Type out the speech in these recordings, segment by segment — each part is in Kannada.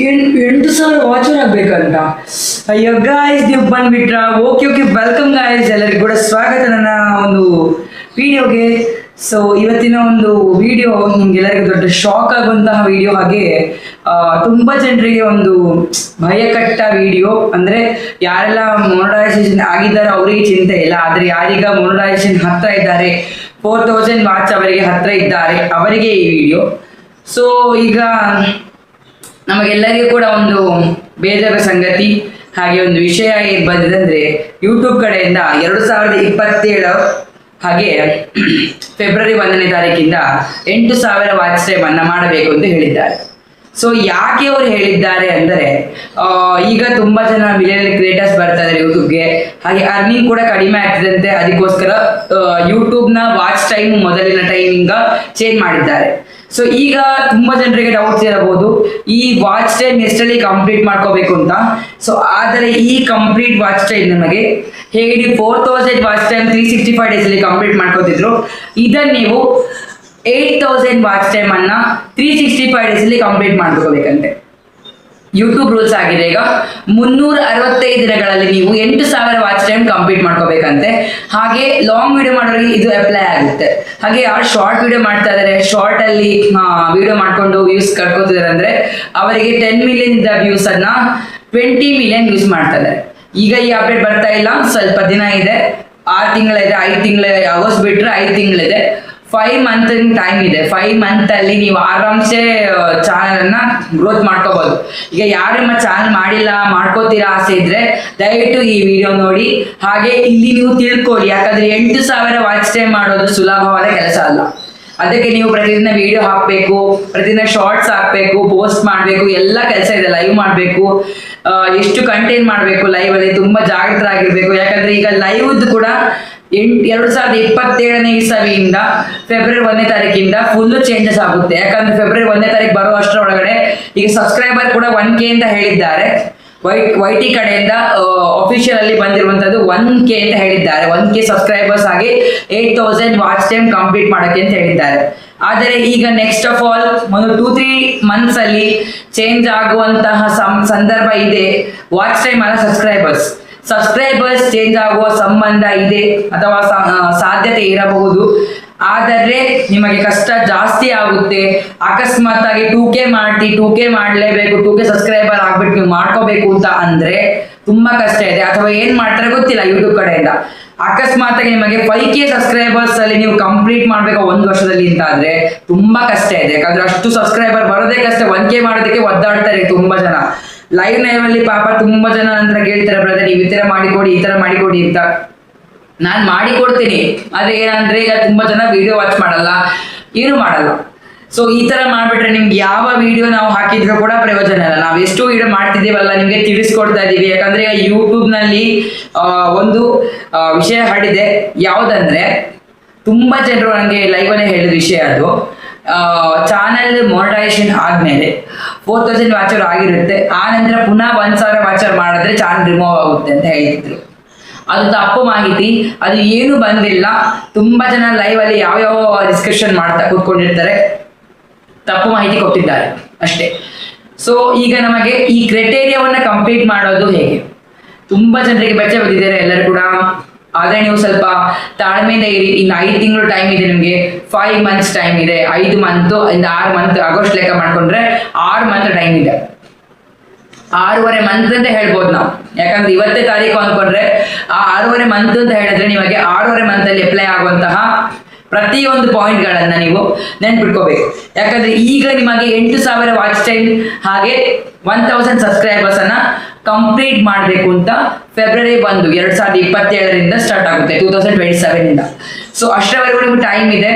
8,000 ವಾಚರ್ ಆಗ್ಬೇಕಂತ. ಅಯ್ಯೋ ಗಾಯ್ಸ್, ನೀವು ಬಂದ್ಬಿಟ್ರಾ? ಓಕೆ ವೆಲ್ಕಮ್ ಗಾಯ್ಸ್, ಎಲ್ಲರಿಗೂ ಕೂಡ ಸ್ವಾಗತ ನನ್ನ ಒಂದು ವಿಡಿಯೋಗೆ. ಸೊ ಇವತ್ತಿನ ಒಂದು ವಿಡಿಯೋ ನಿಮ್ಗೆಲ್ಲರಿಗೂ ದೊಡ್ಡ ಶಾಕ್ ಆಗುವಂತಹ ವಿಡಿಯೋ. ಹಾಗೆ ತುಂಬ ಜನರಿಗೆ ಒಂದು ಭಯಕಟ್ಟ ವಿಡಿಯೋ. ಅಂದರೆ ಯಾರೆಲ್ಲ ಮೊನಟೈಸೇಷನ್ ಆಗಿದ್ದಾರೆ ಅವರಿಗೆ ಚಿಂತೆ ಇಲ್ಲ, ಆದರೆ ಯಾರೀಗ ಮೊನಟೈಸೇಷನ್ ಹತ್ರ ಇದ್ದಾರೆ, 4,000 ವಾಚ್ ಅವರಿಗೆ ಹತ್ರ ಇದ್ದಾರೆ, ಅವರಿಗೆ ಈ ವಿಡಿಯೋ. ಸೊ ಈಗ ನಮಗೆಲ್ಲರಿಗೂ ಕೂಡ ಒಂದು ಬೇಜಾರ ಸಂಗತಿ, ಹಾಗೆ ಒಂದು ವಿಷಯ ಏನು ಬಂದಿದೆ ಅಂದರೆ, ಯೂಟ್ಯೂಬ್ ಕಡೆಯಿಂದ 2027 ಹಾಗೆ ಫೆಬ್ರವರಿ 1ನೇ ತಾರೀಕಿಂದ 8,000 ವಾಚ್ ಟೈಮ್ ಅನ್ನು ಮಾಡಬೇಕು ಅಂತ ಹೇಳಿದ್ದಾರೆ. ಸೊ ಯಾಕೆ ಅವರು ಹೇಳಿದ್ದಾರೆ ಅಂದರೆ, ಈಗ ತುಂಬ ಜನ ಮಿಲಿಯನ್ ಕ್ರಿಯೇಟರ್ಸ್ ಬರ್ತಾ ಇದ್ದಾರೆ ಯೂಟ್ಯೂಬ್ಗೆ, ಹಾಗೆ ಅರ್ನಿಂಗ್ ಕೂಡ ಕಡಿಮೆ ಆಗ್ತಿದಂತೆ. ಅದಕ್ಕೋಸ್ಕರ ಯೂಟ್ಯೂಬ್ನ ವಾಚ್ ಟೈಮ್ ಮೊದಲಿನ ಟೈಮಿಂಗ ಚೇಂಜ್ ಮಾಡಿದ್ದಾರೆ. ಸೊ ಈಗ ತುಂಬ ಜನರಿಗೆ ಡೌಟ್ಸ್ ಇರಬಹುದು, ಈ ವಾಚ್ ಟೈಮ್ ಎಷ್ಟರಲ್ಲಿ ಕಂಪ್ಲೀಟ್ ಮಾಡ್ಕೋಬೇಕು ಅಂತ. ಸೊ ಆದರೆ ಈ ಕಂಪ್ಲೀಟ್ ವಾಚ್ ಟೈಮ್ ನಮಗೆ ಹೇಗೆ 4,000 ವಾಚ್ ಟೈಮ್ 365 ಡೇಸಲ್ಲಿ ಕಂಪ್ಲೀಟ್ ಮಾಡ್ಕೋತಿದ್ರು, ಇದನ್ನು ನೀವು 8,000 ವಾಚ್ ಟೈಮ್ ಅನ್ನ 365 ಡೇಸಲ್ಲಿ ಕಂಪ್ಲೀಟ್ ಮಾಡ್ಕೋಬೇಕಂತೆ. ಯೂಟ್ಯೂಬ್ ರೂಲ್ಸ್ ಆಗಿದೆ ಈಗ 365 ದಿನಗಳಲ್ಲಿ ನೀವು 8,000 ವಾಚ್ ಟೈಮ್ ಕಂಪ್ಲೀಟ್ ಮಾಡ್ಕೋಬೇಕಂತೆ. ಹಾಗೆ ಲಾಂಗ್ ವಿಡಿಯೋ ಮಾಡೋರಿಗೆ ಇದು ಅಪ್ಲೈ ಆಗುತ್ತೆ. ಹಾಗೆ ಯಾರು ಶಾರ್ಟ್ ವಿಡಿಯೋ ಮಾಡ್ತಾ ಇದ್ದಾರೆ, ಶಾರ್ಟ್ ಅಲ್ಲಿ ವಿಡಿಯೋ ಮಾಡ್ಕೊಂಡು ವ್ಯೂಸ್ ಕಟ್ಕೋತಿದ್ದಾರೆ ಅಂದ್ರೆ ಅವರಿಗೆ 10 ಮಿಲಿಯನ್ ಇದ್ದ ವ್ಯೂಸ್ ಅನ್ನ 20 ಮಿಲಿಯನ್ ಯೂಸ್ ಮಾಡ್ತಾ ಇದ್ದಾರೆ. ಈಗ ಈ ಅಪ್ಡೇಟ್ ಬರ್ತಾ ಇಲ್ಲ, ಸ್ವಲ್ಪ ದಿನ ಇದೆ, 6 ತಿಂಗಳಿದೆ, 5 ತಿಂಗಳ ಆಗಸ್ಟ್ ಬಿಟ್ರೆ 5 ತಿಂಗಳಿದೆ, 5 ಮಂತ್ ಟೈಮ್ ಇದೆ. 5 ಮಂತ್ ಅಲ್ಲಿ ನೀವು ಆರಾಮ್ಸೆ ಚಾನಲ್ ಅನ್ನ ಗ್ರೋತ್ ಮಾಡ್ಕೋಬಹುದು. ಈಗ ಯಾರು ನಿಮ್ಮ ಚಾನಲ್ ಮಾಡಿಲ್ಲ, ಮಾಡ್ಕೋತೀರಾ ಆಸೆ ಇದ್ರೆ ದಯವಿಟ್ಟು ಈ ವಿಡಿಯೋ ನೋಡಿ. ಹಾಗೆ ಇಲ್ಲಿ ನೀವು ತಿಳ್ಕೊಳ್ಳಿ, ಯಾಕಂದ್ರೆ 8,000 ವಾಚ್ ಟೈಮ್ ಮಾಡೋದು ಸುಲಭವಾದ ಕೆಲಸ ಅಲ್ಲ. ಅದಕ್ಕೆ ನೀವು ಪ್ರತಿದಿನ ವಿಡಿಯೋ ಹಾಕಬೇಕು, ಪ್ರತಿದಿನ ಶಾರ್ಟ್ಸ್ ಹಾಕಬೇಕು, ಪೋಸ್ಟ್ ಮಾಡಬೇಕು, ಎಲ್ಲ ಕೆಲಸ ಇದೆ. ಲೈವ್ ಮಾಡಬೇಕು, ಎಷ್ಟು ಕಂಟೆಂಟ್ ಮಾಡಬೇಕು, ಲೈವ್ ಅಲ್ಲಿ ತುಂಬಾ ಜಾಗೃತರಾಗಿರ್ಬೇಕು. ಯಾಕಂದ್ರೆ ಈಗ ಲೈವ್ ಕೂಡ 2027ನೇ ಇಸವಿಯಿಂದ ಫೆಬ್ರವರಿ 1ನೇ ತಾರೀಕಿಂದ ಫುಲ್ ಚೇಂಜಸ್ ಆಗುತ್ತೆ. ಯಾಕಂದ್ರೆ ಫೆಬ್ರವರಿ 1ನೇ ತಾರೀಕು ಬರೋ ಅಷ್ಟರೊಳಗಡೆ ಈಗ ಸಬ್ಸ್ಕ್ರೈಬರ್ ಕೂಡ 1K ಅಂತ ಹೇಳಿದ್ದಾರೆ. YT ಕಡೆಯಿಂದ ಅಫಿಷಿಯಲ್ ಅಲ್ಲಿ ಬಂದಿರುವಂತದ್ದು 1K ಅಂತ ಹೇಳಿದ್ದಾರೆ. 1K ಸಬ್ಸ್ಕ್ರೈಬರ್ಸ್ ಆಗಿ 8,000 ವಾಚ್ ಟೈಮ್ ಕಂಪ್ಲೀಟ್ ಮಾಡೋಕೆ ಅಂತ ಹೇಳಿದ್ದಾರೆ. ಆದರೆ ಈಗ ನೆಕ್ಸ್ಟ್ ಆಫ್ ಆಲ್ ಒಂದು 2-3 ಮಂತ್ಸ್ ಅಲ್ಲಿ ಚೇಂಜ್ ಆಗುವಂತಹ ಸಂದರ್ಭ ಇದೆ. ವಾಚ್ ಟೈಮ್ ಅಲ್ಲ, ಸಬ್ಸ್ಕ್ರೈಬರ್ಸ್ ಚೇಂಜ್ ಆಗುವ ಸಂಬಂಧ ಇದೆ ಅಥವಾ ಸಾಧ್ಯತೆ ಇರಬಹುದು. ಆದರೆ ನಿಮಗೆ ಕಷ್ಟ ಜಾಸ್ತಿ ಆಗುತ್ತೆ. ಅಕಸ್ಮಾತ್ ಆಗಿ 2K ಮಾಡಲೇಬೇಕು, 2K ಸಬ್ಸ್ಕ್ರೈಬರ್ ಆಗ್ಬಿಟ್ಟು ನೀವು ಮಾಡ್ಕೋಬೇಕು ಅಂತ ಅಂದ್ರೆ ತುಂಬಾ ಕಷ್ಟ ಇದೆ. ಅಥವಾ ಏನ್ ಮಾಡ್ತಾರೆ ಗೊತ್ತಿಲ್ಲ ಯೂಟ್ಯೂಬ್ ಕಡೆಯಿಂದ. ಅಕಸ್ಮಾತ್ ಆಗಿ ನಿಮಗೆ 5K ಸಬ್ಸ್ಕ್ರೈಬರ್ಸ್ ಅಲ್ಲಿ ನೀವು ಕಂಪ್ಲೀಟ್ ಮಾಡ್ಬೇಕು 1 ವರ್ಷದಲ್ಲಿ ಅಂತ ಆದ್ರೆ ತುಂಬಾ ಕಷ್ಟ ಇದೆ. ಯಾಕಂದ್ರೆ ಅಷ್ಟು ಸಬ್ಸ್ಕ್ರೈಬರ್ ಬರೋದೇ ಕಷ್ಟ. 1K ಮಾಡೋದಕ್ಕೆ ಒದ್ದಾಡ್ತಾರೆ ತುಂಬಾ ಜನ. ಲೈವ್ ಅಲ್ಲಿ ಪಾಪ ತುಂಬಾ ಜನ ನಂತರ ಕೇಳ್ತಾರೆ, ಬ್ರದರ್ ನೀವು ಈ ತರ ಮಾಡಿಕೊಡಿ ಅಂತ. ನಾನು ಮಾಡಿಕೊಡ್ತೀನಿ, ಆದ್ರೆ ಏನಂದ್ರೆ ಈಗ ತುಂಬಾ ಜನ ವಿಡಿಯೋ ವಾಚ್ ಮಾಡಲ್ಲ, ಏನು ಮಾಡಲ್ಲ. ಸೊ ಈ ತರ ಮಾಡ್ಬಿಟ್ರೆ ನಿಮ್ಗೆ ಯಾವ ವಿಡಿಯೋ ನಾವು ಹಾಕಿದ್ರು ಕೂಡ ಪ್ರಯೋಜನ ಇಲ್ಲ. ನಾವು ಎಷ್ಟು ವಿಡಿಯೋ ಮಾಡ್ತಿದ್ದೀವಲ್ಲ ನಿಮ್ಗೆ ತಿಳಿಸ್ಕೊಡ್ತಾ ಇದೀವಿ. ಯಾಕಂದ್ರೆ ಯೂಟ್ಯೂಬ್ ನಲ್ಲಿ ಒಂದು ವಿಷಯ ಹರಡಿದೆ. ಯಾವ್ದಂದ್ರೆ, ತುಂಬಾ ಜನರು ನನಗೆ ಲೈವ್ ಅಲ್ಲೇ ಹೇಳಿದ ವಿಷಯ ಅದು. ಚಾನಲ್ ಮೊನಟೈಸೇಷನ್ ಆದ್ಮೇಲೆ 4,000 ವಾಚರ್ ಆಗಿರುತ್ತೆ, ಆ ನಂತರ ಪುನಃ 1,000 ವಾಚರ್ ಮಾಡಿದ್ರೆ ಚಾನಲ್ ರಿಮೂವ್ ಆಗುತ್ತೆ ಅಂತ ಹೇಳಿದ್ರು. ಅದು ತಪ್ಪು ಮಾಹಿತಿ, ಅದು ಏನು ಬಂದಿಲ್ಲ. ತುಂಬಾ ಜನ ಲೈವ್ ಅಲ್ಲಿ ಯಾವ ಡಿಸ್ಕಷನ್ ಮಾಡ್ತಾ ಕೂತ್ಕೊಂಡಿರ್ತಾರೆ, ತಪ್ಪು ಮಾಹಿತಿ ಕೊಟ್ಟಿದ್ದಾರೆ ಅಷ್ಟೇ. ಸೊ ಈಗ ನಮಗೆ ಈ ಕ್ರೈಟೇರಿಯಾವನ್ನ ಕಂಪ್ಲೀಟ್ ಮಾಡೋದು ಹೇಗೆ, ತುಂಬಾ ಜನರಿಗೆ ಬೆಚ್ಚ ಬಿದ್ದಿದ್ದಾರೆ ಎಲ್ಲರೂ ಕೂಡ. ಆದ್ರೆ ನೀವು ಸ್ವಲ್ಪ ತಾಳ್ಮೆಯಿಂದ ಇರಿ. ಇನ್ನು 5 ತಿಂಗಳು ಟೈಮ್ ಇದೆ ನಿಮ್ಗೆ, 5 ಮಂತ್ಸ್ ಟೈಮ್ ಇದೆ. 5 ಮಂತ್ ಇಂದ 6 ಮಂತ್, ಆಗಸ್ಟ್ ಲೆಕ್ಕ ಮಾಡ್ಕೊಂಡ್ರೆ 6 ಮಂತ್ ಟೈಮ್ ಇದೆ. 6.5 ಮಂತ್ ಅಂತ ಹೇಳ್ಬೋದು ನಾವು. ಯಾಕಂದ್ರೆ 20ನೇ ತಾರೀಕು ಅನ್ಕೊಂಡ್ರೆ ಆ 6.5 ಮಂತ್ ಅಂತ ಹೇಳಿದ್ರೆ ನಿಮಗೆ 6.5 ಮಂತ್ ಅಲ್ಲಿ ಅಪ್ಲೈ ಆಗುವಂತಹ ಪ್ರತಿಯೊಂದು ಪಾಯಿಂಟ್ ಗಳನ್ನ ನೀವು ನೆನ್ಪಿಟ್ಕೋಬೇಕು. ಯಾಕಂದ್ರೆ ಈಗ ನಿಮಗೆ 8,000 ವಾಚ್ ಟೈಮ್ ಹಾಗೆ 1,000 ಸಬ್ಸ್ಕ್ರೈಬರ್ಸ್ ಅನ್ನ ಕಂಪ್ಲೀಟ್ ಮಾಡಬೇಕು ಅಂತ ಫೆಬ್ರವರಿ 1, 2027ರಿಂದ ಸ್ಟಾರ್ಟ್ ಆಗುತ್ತೆ, 2027 ಇಂದ. ಸೊ ಅಷ್ಟರವರೆಗೂ ನಿಮ್ಗೆ ಟೈಮ್ ಇದೆ.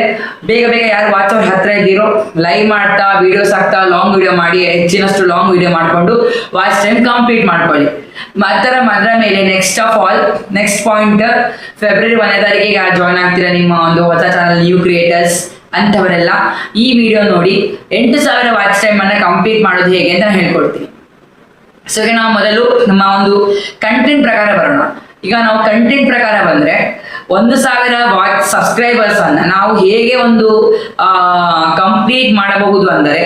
ಬೇಗ ಯಾರು ವಾಚ್ ಅವರ್ ಹತ್ರ ಇದ್ದೀರೋ ಲೈವ್ ಮಾಡ್ತಾ, ವಿಡಿಯೋಸ್ ಹಾಕ್ತಾ, ಲಾಂಗ್ ವಿಡಿಯೋ ಮಾಡಿ, ಹೆಚ್ಚಿನಷ್ಟು ಲಾಂಗ್ ವಿಡಿಯೋ ಮಾಡಿಕೊಂಡು ವಾಚ್ ಟೈಮ್ ಕಂಪ್ಲೀಟ್ ಮಾಡ್ಕೊಳ್ಳಿ. ಅದರ ಮೇಲೆ ನೆಕ್ಸ್ಟ್ ಪಾಯಿಂಟ್, ಫೆಬ್ರವರಿ 1ನೇ ತಾರೀಕಿಗೆ ಯಾರು ಜಾಯ್ನ್ ಆಗ್ತೀರಾ ನಿಮ್ಮ ಒಂದು ಹೊಸ ಚಾನಲ್ ನ್ಯೂ ಕ್ರಿಯೇಟರ್ಸ್ ಅಂಥವರೆಲ್ಲ ಈ ವಿಡಿಯೋ ನೋಡಿ 8,000 ವಾಚ್ ಟೈಮ್ ಅನ್ನ ಕಂಪ್ಲೀಟ್ ಮಾಡೋದು ಹೇಗೆ ಅಂತ ಹೇಳ್ಕೊಡ್ತೀನಿ. ಸೊ ಈಗ ನಾವು ಮೊದಲು ನಮ್ಮ ಒಂದು ಕಂಟೆಂಟ್ ಪ್ರಕಾರ ಬರೋಣ. ಈಗ ನಾವು ಕಂಟೆಂಟ್ ಪ್ರಕಾರ ಬಂದ್ರೆ 1,000 ವಾಚ್ ಸಬ್ಸ್ಕ್ರೈಬರ್ಸ್ ಅನ್ನ ನಾವು ಹೇಗೆ ಒಂದು ಕಂಪ್ಲೀಟ್ ಮಾಡಬಹುದು ಅಂದರೆ,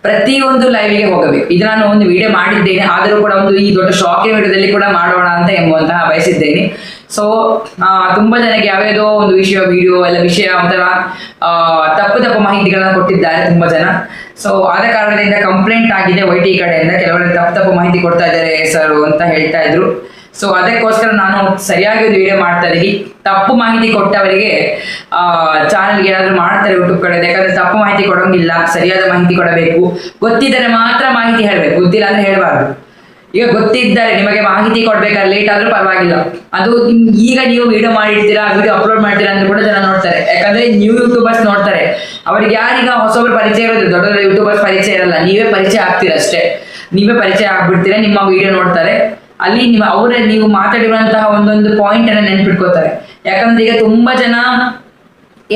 ಪ್ರತಿಯೊಂದು ಲೈವ್ಗೆ ಹೋಗಬೇಕು. ಇದು ನಾನು ಒಂದು ವಿಡಿಯೋ ಮಾಡಿದ್ದೇನೆ, ಆದರೂ ಕೂಡ ಒಂದು ಈ ದೊಡ್ಡ ಶಾಕಿಂಗ್ ವಿಡಿಯೋದಲ್ಲಿ ಕೂಡ ಮಾಡೋಣ ಅಂತ ಎಂಬುವಂತಹ ಬಯಸಿದ್ದೇನೆ. ಸೊ ತುಂಬಾ ಜನಕ್ಕೆ ಯಾವ್ಯಾವುದೋ ಒಂದು ವಿಡಿಯೋ ಎಲ್ಲ ವಿಷಯ ಒಂಥರ ತಪ್ಪು ಮಾಹಿತಿಗಳನ್ನ ಕೊಟ್ಟಿದ್ದಾರೆ ತುಂಬಾ ಜನ. ಸೊ ಆದ ಕಾರಣದಿಂದ ಕಂಪ್ಲೇಂಟ್ ಆಗಿದೆ YT ಕಡೆಯಿಂದ, ಕೆಲವರು ತಪ್ಪು ಮಾಹಿತಿ ಕೊಡ್ತಾ ಇದ್ದಾರೆ ಸರ್ ಅಂತ ಹೇಳ್ತಾ ಇದ್ರು. ಸೊ ಅದಕ್ಕೋಸ್ಕರ ನಾನು ಸರಿಯಾಗಿ ಒಂದು ವಿಡಿಯೋ ಮಾಡ್ತಾ ಇದ್ದೀನಿ. ತಪ್ಪು ಮಾಹಿತಿ ಕೊಟ್ಟವರಿಗೆ ಚಾನಲ್ಗೆ ಏನಾದ್ರು ಮಾಡ್ತಾರೆ ಯೂಟ್ಯೂಬ್ ಕಡೆ, ಯಾಕಂದ್ರೆ ತಪ್ಪು ಮಾಹಿತಿ ಕೊಡೋಂಗಿಲ್ಲ, ಸರಿಯಾದ ಮಾಹಿತಿ ಕೊಡಬೇಕು. ಗೊತ್ತಿದ್ದರೆ ಮಾತ್ರ ಮಾಹಿತಿ ಹೇಳ್ಬೇಕು, ಗೊತ್ತಿಲ್ಲ ಅಂದ್ರೆ ಹೇಳ್ಬಾರ್ದು. ಈಗ ಗೊತ್ತಿದ್ದಾರೆ ನಿಮಗೆ ಮಾಹಿತಿ ಕೊಡ್ಬೇಕಾದ್ರೆ ಲೇಟ್ ಆದ್ರೂ ಪರವಾಗಿಲ್ಲ, ಅದು ಈಗ ನೀವು ವಿಡಿಯೋ ಮಾಡಿರ್ತೀರಾ, ವಿಡಿಯೋ ಅಪ್ಲೋಡ್ ಮಾಡ್ತೀರಾ ಅಂತ ಕೂಡ ಜನ ನೋಡ್ತಾರೆ. ಯಾಕಂದ್ರೆ ನ್ಯೂ ಯೂಟ್ಯೂಬರ್ಸ್ ನೋಡ್ತಾರೆ, ಅವ್ರಿಗೆ ಯಾರೀಗ ಹೊಸೊಬ್ರು ಪರಿಚಯ ಇರೋದು, ದೊಡ್ಡ ದೊಡ್ಡ ಯೂಟ್ಯೂಬರ್ಸ್ ಪರಿಚಯ ಇರಲ್ಲ, ನೀವೇ ಪರಿಚಯ ಆಗ್ತೀರ ಅಷ್ಟೇ. ನೀವೇ ಪರಿಚಯ ಆಗ್ಬಿಡ್ತೀರಾ, ನಿಮ್ಮ ವಿಡಿಯೋ ನೋಡ್ತಾರೆ, ಅಲ್ಲಿ ನೀವು ಮಾತಾಡಿರುವಂತಹ ಒಂದೊಂದು ಪಾಯಿಂಟ್ ಅನ್ನ ನೆನ್ಪಿಟ್ಕೋತಾರೆ. ಯಾಕಂದ್ರೆ ಈಗ ತುಂಬಾ ಜನ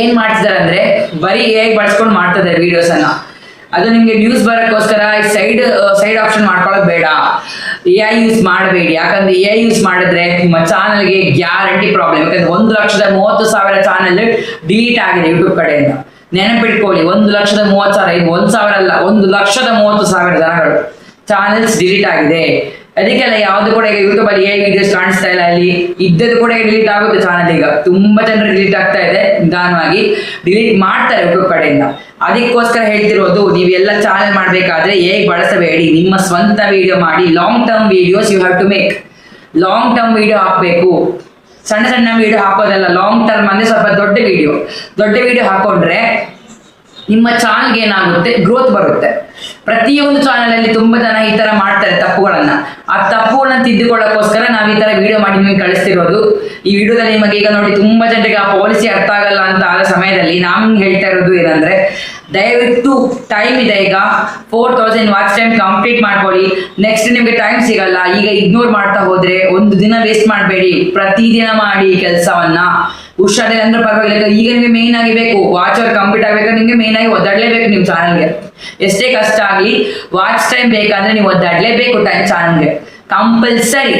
ಏನ್ ಮಾಡ್ತಿದ್ದಾರೆ ಅಂದ್ರೆ ಬರೀ AI ಬಳಸ್ಕೊಂಡು ಮಾಡ್ತಿದ್ದಾರೆ ವಿಡಿಯೋಸ್ ಅನ್ನ. ಅದು ನಿಮ್ಗೆ ವ್ಯೂಸ್ ಬರೋಕ್ಕೋಸ್ಕರ ಸೈಡ್ ಆಪ್ಷನ್ ಮಾಡ್ಕೊಳ್ಳೋದು ಬೇಡ, AI ಯೂಸ್ ಮಾಡಬೇಡಿ. ಯಾಕಂದ್ರೆ AI ಯೂಸ್ ಮಾಡಿದ್ರೆ ನಿಮ್ಮ ಚಾನಲ್ಗೆ ಗ್ಯಾರಂಟಿ ಪ್ರಾಬ್ಲಮ್. ಯಾಕಂದ್ರೆ 1,30,000 ಚಾನಲ್ ಡಿಲೀಟ್ ಆಗಿದೆ ಯೂಟ್ಯೂಬ್ ಕಡೆಯಿಂದ. ನೆನಪಿಟ್ಕೊಳ್ಳಿ, 1,30,000, ಇದು 1,000 ಅಲ್ಲ, 1,30,000 ಜನಗಳು ಚಾನಲ್ಸ್ ಡಿಲೀಟ್ ಆಗಿದೆ. ಅದಕ್ಕೆಲ್ಲ ಯಾವ್ದು ಕೂಡ ಈಗ ಯೂಟ್ಯೂಬ್ ಅಲ್ಲಿ AI ವಿಡಿಯೋಸ್ ಕಾಣಿಸ್ತಾ ಇಲ್ಲ, ಅಲ್ಲಿ ಇದ್ದದ್ದು ಕೂಡ ಡಿಲೀಟ್ ಆಗುತ್ತೆ ಚಾನಲ್. ಈಗ ತುಂಬಾ ಜನರು ಡಿಲೀಟ್ ಆಗ್ತಾ ಇದೆ, ನಿಧಾನವಾಗಿ ಡಿಲೀಟ್ ಮಾಡ್ತಾರೆ ಯೂಟ್ಯೂಬ್ ಕಡೆಯಿಂದ. ಅದಕ್ಕೋಸ್ಕರ ಹೇಳ್ತಿರೋದು, ನೀವೆಲ್ಲ ಚಾನಲ್ ಮಾಡ್ಬೇಕಾದ್ರೆ AI ಬಳಸಬೇಡಿ, ನಿಮ್ಮ ಸ್ವಂತ ವಿಡಿಯೋ ಮಾಡಿ. Long term videos you have to make. Long term video ಹಾಕ್ಬೇಕು, ಸಣ್ಣ ವಿಡಿಯೋ ಹಾಕೋದಲ್ಲ. ಲಾಂಗ್ ಟರ್ಮ್ ಅಂದ್ರೆ ಸ್ವಲ್ಪ ದೊಡ್ಡ ವಿಡಿಯೋ ಹಾಕೊಂಡ್ರೆ ನಿಮ್ಮ ಚಾನಲ್ಗೆ ಏನಾಗುತ್ತೆ, ಗ್ರೋತ್ ಬರುತ್ತೆ. ಪ್ರತಿಯೊಂದು ಚಾನಲ್ ಅಲ್ಲಿ ತುಂಬಾ ಜನ ಈ ತರ ಮಾಡ್ತಾರೆ ತಪ್ಪುಗಳನ್ನ. ಆ ತಪ್ಪುಗಳನ್ನ ತಿದ್ದುಕೊಳ್ಳೋಕ್ಕೋಸ್ಕರ ನಾವು ಈ ತರ ವಿಡಿಯೋ ಮಾಡಿ ನಿಮಗೆ ಕಳಿಸ್ತಿರೋದು. ಈ ವಿಡಿಯೋದಲ್ಲಿ ನಿಮಗೆ ಈಗ ನೋಡಿ, ತುಂಬಾ ಜನರಿಗೆ ಆ ಪಾಲಿಸಿ ಅರ್ಥ ಆಗಲ್ಲ ಅಂತ ಆದ ಸಮಯದಲ್ಲಿ ನಾನು ಹೇಳ್ತಾ ಇರೋದು ಏನಂದ್ರೆ, ದಯವಿಟ್ಟು ಟೈಮ್ ಇದೆ, ಈಗ 4,000 ವಾಚ್ ಟೈಮ್ ಕಂಪ್ಲೀಟ್ ಮಾಡ್ಕೊಳ್ಳಿ. ನೆಕ್ಸ್ಟ್ ನಿಮ್ಗೆ ಟೈಮ್ ಸಿಗಲ್ಲ, ಈಗ ಇಗ್ನೋರ್ ಮಾಡ್ತಾ ಹೋದ್ರೆ ಒಂದು ದಿನ ವೇಸ್ಟ್ ಮಾಡಬೇಡಿ, ಪ್ರತಿದಿನ ಮಾಡಿ ಕೆಲಸವನ್ನ. ಹುಷಾರಿಲ್ಲ ಅಂದ್ರೆ ಪರವಾಗಿಲ್ಲ, ಈಗ ನಿಮಗೆ ಮೇನ್ ಆಗಿ ಬೇಕು, ವಾಚ್ ಅವರ್ ಕಂಪ್ಲೀಟ್ ಆಗ್ಬೇಕಾದ್ರೆ ನಿಮ್ಗೆ ಮೇನ್ ಆಗಿ ಒದ್ದಾಡ್ಲೇಬೇಕು ನಿಮ್ಮ ಚಾನಲ್ಗೆ. ಎಷ್ಟೇ ಕಷ್ಟ ಆಗ್ಲಿ ವಾಚ್ ಟೈಮ್ ಬೇಕಂದ್ರೆ ನೀವು ಒದ್ದಾಡ್ಲೇಬೇಕು ಚಾನಲ್ಗೆ ಕಂಪಲ್ಸರಿ.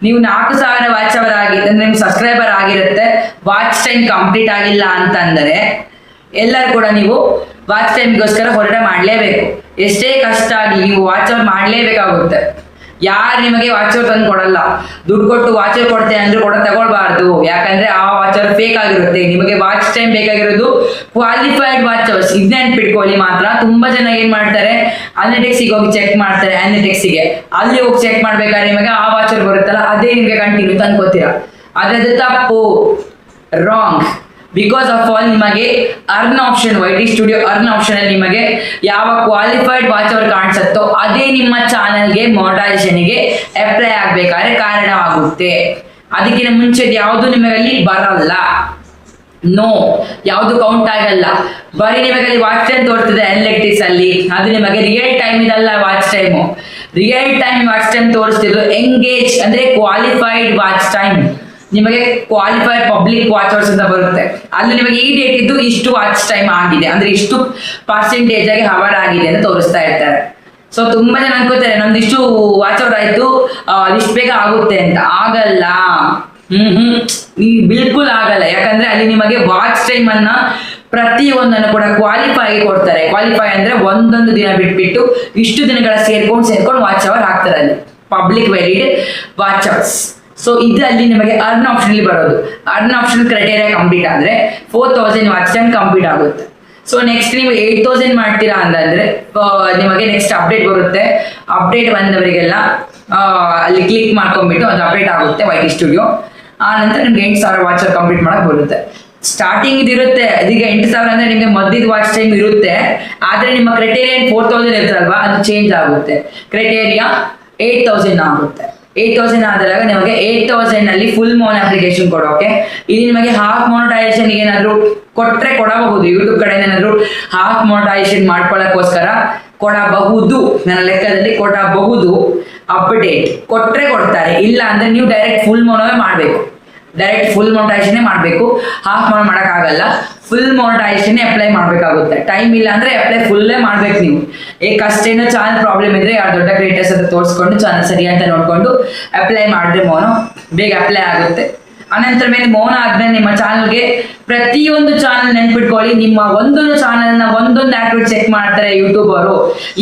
ನೀವು 4,000 ವಾಚ್ ಅವರ್ ಆಗಿದ್ರೆ ನಿಮ್ ಸಬ್ಸ್ಕ್ರೈಬರ್ ಆಗಿರುತ್ತೆ, ವಾಚ್ ಟೈಮ್ ಕಂಪ್ಲೀಟ್ ಆಗಿಲ್ಲ ಅಂತಂದರೆ ಎಲ್ಲರೂ ಕೂಡ ನೀವು ವಾಚ್ ಟೈಮ್ಗೋಸ್ಕರ ಹೊರಗಡೆ ಮಾಡಲೇಬೇಕು. ಎಷ್ಟೇ ಕಷ್ಟ ಆಗಲಿ ನೀವು ವಾಚ್ ಅವರ್ ಮಾಡಲೇಬೇಕಾಗುತ್ತೆ. ಯಾರು ನಿಮಗೆ ವಾಚ್ ಅವರ್ ತಂದು ಕೊಡಲ್ಲ, ದುಡ್ಡು ಕೊಟ್ಟು ವಾಚ್ ಅವರ್ ಕೊಡ್ತೇನೆ ಅಂದ್ರೆ ಕೂಡ ತಗೊಳ್ಬಾರ್ದು. ಯಾಕಂದ್ರೆ ಆ ವಾಚ್ ಅವರ್ ಫೇಕ್ ಆಗಿರುತ್ತೆ. ನಿಮಗೆ ವಾಚ್ ಟೈಮ್ ಬೇಕಾಗಿರೋದು ಕ್ವಾಲಿಫೈಡ್ ವಾಚ್ ಅವರ್ಸ್. ಇದನ್ನ ನೆನ್ಪಿಟ್ಕೊಳ್ಳಿ ಮಾತ್ರ. ತುಂಬಾ ಜನ ಏನ್ ಮಾಡ್ತಾರೆ, ಅನಲಿಟಿಕ್ಸ್ಗೆ ಹೋಗಿ ಚೆಕ್ ಮಾಡ್ತಾರೆ. ಅನಲಿಟಿಕ್ಸ್ಗೆ ಅಲ್ಲಿ ಹೋಗಿ ಚೆಕ್ ಮಾಡ್ಬೇಕಾದ್ರೆ ನಿಮಗೆ ಆ ವಾಚ್ ಅವರ್ ಬರುತ್ತಲ್ಲ, ಅದೇ ನಿಮಗೆ ಕಂಟಿನ್ಯೂ ತಂದ್ಕೋತೀರಾ. ಆದ್ರೆ ಅದು ತಪ್ಪು, ರಾಂಗ್. ಬಿಕಾಸ್ ಆಫ್ ಆಲ್ ನಿಮಗೆ earn option, YT studio earn option ಅಲ್ಲಿ ನಿಮಗೆ ಯಾವ ಕ್ವಾಲಿಫೈಡ್ ವಾಚ್ ಅವರ್ ಕಾಣಿಸುತ್ತೋ ಅದೇ ನಿಮ್ಮ ಚಾನಲ್ಗೆ ಮಾನಿಟೈಸೇಷನ್ಗೆ ಅಪ್ಲೈ ಆಗ್ಬೇಕಾದ್ರೆ ಕಾರಣವಾಗುತ್ತೆ. ಅದಕ್ಕಿಂತ ಮುಂಚೆ ಯಾವುದು ನಿಮಗಲ್ಲಿ ಬರಲ್ಲ, ನೋ, ಯಾವುದು ಕೌಂಟ್ ಆಗಲ್ಲ. ಬರೀ ನಿಮಗೆ ವಾಚ್ ಟೈಮ್ ತೋರಿಸ್ತದೆ ಅನಲಿಟಿಕ್ಸ್ ಅಲ್ಲಿ, ಅದು ನಿಮಗೆ ರಿಯಲ್ ಟೈಮ್ ಇದಲ್ಲ. Watch time real time watch time ತೋರಿಸ್ತಿದ್ರು. ಎಂಗೇಜ್ ಅಂದ್ರೆ ಕ್ವಾಲಿಫೈಡ್ ವಾಚ್ ಟೈಮ್. ನಿಮಗೆ ಕ್ವಾಲಿಫೈಡ್ ಪಬ್ಲಿಕ್ ವಾಚ್ ಅವರ್ಸ್ ಅಂತ ಬರುತ್ತೆ, ಅಲ್ಲಿ ನಿಮಗೆ ಈ ಡೇಟ್ ಇದ್ದು ಇಷ್ಟು ವಾಚ್ ಟೈಮ್ ಆಗಿದೆ ಅಂದ್ರೆ ಇಷ್ಟು ಪರ್ಸೆಂಟೇಜ್ ಆಗಿ ಹವರ್ ಆಗಿದೆ ಅಂತ ತೋರಿಸ್ತಾ ಇರ್ತಾರೆ. ಸೊ ತುಂಬಾ ಜನ ಅನ್ಕೋತಾರೆ ನಮ್ದು ಇಷ್ಟು ವಾಚ್ ಅವರ್ ಆಯ್ತು, ಇಷ್ಟು ಬೇಗ ಆಗುತ್ತೆ ಅಂತ. ಆಗಲ್ಲ, ಬಿಲ್ಕುಲ್ ಆಗಲ್ಲ. ಯಾಕಂದ್ರೆ ಅಲ್ಲಿ ನಿಮಗೆ ವಾಚ್ ಟೈಮ್ ಅನ್ನ ಪ್ರತಿಯೊಂದನ್ನು ಕೂಡ ಕ್ವಾಲಿಫೈ ಕೊಡ್ತಾರೆ. ಕ್ವಾಲಿಫೈ ಅಂದ್ರೆ ಒಂದೊಂದು ದಿನ ಬಿಟ್ಬಿಟ್ಟು ಇಷ್ಟು ದಿನಗಳ ಸೇರ್ಕೊಂಡು ವಾಚ್ ಅವರ್ ಹಾಕ್ತಾರೆ ಅಲ್ಲಿ, public valid watch hours. So ಇದು ಅಲ್ಲಿ ನಿಮಗೆ ಅರ್ನ್ ಆಪ್ಷನ್ ಅಲ್ಲಿ ಬರೋದು. ಅರ್ನ್ ಆಪ್ಷನ್ ಕ್ರೈಟೇರಿಯಾ ಕಂಪ್ಲೀಟ್ ಆದ್ರೆ 4,000 ವಾಚ್ ಟೈಮ್ ಕಂಪ್ಲೀಟ್ ಆಗುತ್ತೆ. ಸೊ ನೆಕ್ಸ್ಟ್ ನೀವು 8,000 ಮಾಡ್ತೀರಾ ಅಂತಂದ್ರೆ ನಿಮಗೆ ನೆಕ್ಸ್ಟ್ ಅಪ್ಡೇಟ್ ಬರುತ್ತೆ. ಅಪ್ಡೇಟ್ ಬಂದವರಿಗೆಲ್ಲ ಅಲ್ಲಿ ಕ್ಲಿಕ್ ಮಾಡ್ಕೊಂಡ್ಬಿಟ್ಟು ಅದು ಅಪ್ಡೇಟ್ ಆಗುತ್ತೆ YT ಸ್ಟುಡಿಯೋ. ಆ ನಂತರ ನಿಮ್ಗೆ 8,000 ವಾಚ್ ಅವರ್ ಕಂಪ್ಲೀಟ್ ಮಾಡಕ್ ಬರುತ್ತೆ. ಸ್ಟಾರ್ಟಿಂಗ್ ಇದಿರುತ್ತೆ, ಅದೀಗ 8,000 ಅಂದ್ರೆ ನಿಮಗೆ ಮಧ್ಯದ ವಾಚ್ ಟೈಮ್ ಇರುತ್ತೆ. ಆದ್ರೆ ನಿಮ್ಮ ಕ್ರೈಟೇರಿಯಾ 4,000 ಇರುತ್ತಲ್ವಾ, ಅದು ಚೇಂಜ್ ಆಗುತ್ತೆ. ಕ್ರೈಟೇರಿಯಾ 8,000 ಆಗುತ್ತೆ. 8,000 ಆದಾಗ ನಿಮಗೆ 8,000 ನಲ್ಲಿ ಫುಲ್ ಮೋನ್ ಅಪ್ಲಿಕೇಶನ್ ಕೊಡೋಕೆ. ಇಲ್ಲಿ ನಿಮಗೆ ಹಾಫ್ ಮೋನಿಟೈಸೇಷನ್ ಏನಾದ್ರು ಕೊಟ್ರೆ ಕೊಡಬಹುದು, ಯೂಟ್ಯೂಬ್ ಕಡೆ ಏನಾದ್ರು ಹಾಫ್ ಮೋನಿಟೈಸೇಷನ್ ಮಾಡ್ಕೊಳ್ಳೋಕ್ಕೋಸ್ಕರ ಕೊಡಬಹುದು, ನನ್ನ ಲೆಕ್ಕದಲ್ಲಿ ಕೊಡಬಹುದು. ಅಪ್ಡೇಟ್ ಕೊಟ್ರೆ ಕೊಡ್ತಾರೆ, ಇಲ್ಲ ಅಂದ್ರೆ ನೀವು ಡೈರೆಕ್ಟ್ ಫುಲ್ ಮೋನವೇ ಮಾಡಬೇಕು. ಡೈರೆಕ್ಟ್ ಫುಲ್ ಮೋನಿಟೈಸೇಷನ್ ಮಾಡಬೇಕು, ಹಾಫ್ ಮೋನ್ ಮಾಡೋಕ್ಕಾಗಲ್ಲ. ಫುಲ್ ಮೋನಿಟೈಸೇಷನ್ ಅಪ್ಲೈ ಮಾಡಬೇಕಾಗುತ್ತೆ. ಟೈಮ್ ಇಲ್ಲ ಅಂದ್ರೆ ಅಪ್ಲೈ ಫುಲ್ಲೇ ಮಾಡ್ಬೇಕು ನೀವು. ಕಷ್ಟೇನೋ ಚಾನಲ್ ಪ್ರಾಬ್ಲಮ್ ಇದ್ರೆ ಯಾರು ದೊಡ್ಡ ಕ್ರಿಯೇಟರ್ಸ್ ಅಂತ ತೋರಿಸ್ಕೊಂಡು ಚಾನಲ್ ಸರಿ ಅಂತ ನೋಡ್ಕೊಂಡು ಅಪ್ಲೈ ಮಾಡಿದ್ರೆ ಮೋನೋ ಬೇಗ ಅಪ್ಲೈ ಆಗುತ್ತೆ. ಅನಂತರ ಮೇಲೆ ಮೌನ ಆದ್ಮೇಲೆ ನಿಮ್ಮ ಚಾನಲ್ಗೆ ಪ್ರತಿಯೊಂದು ಚಾನಲ್ ನೆನ್ಪಿಟ್ಕೊಳ್ಳಿ, ನಿಮ್ಮ ಒಂದೊಂದು ಚಾನಲ್ನ ಒಂದೊಂದು ಆಕ್ಟಿವಿಟಿ ಚೆಕ್ ಮಾಡ್ತಾರೆ ಯೂಟ್ಯೂಬ್ ಅವರು.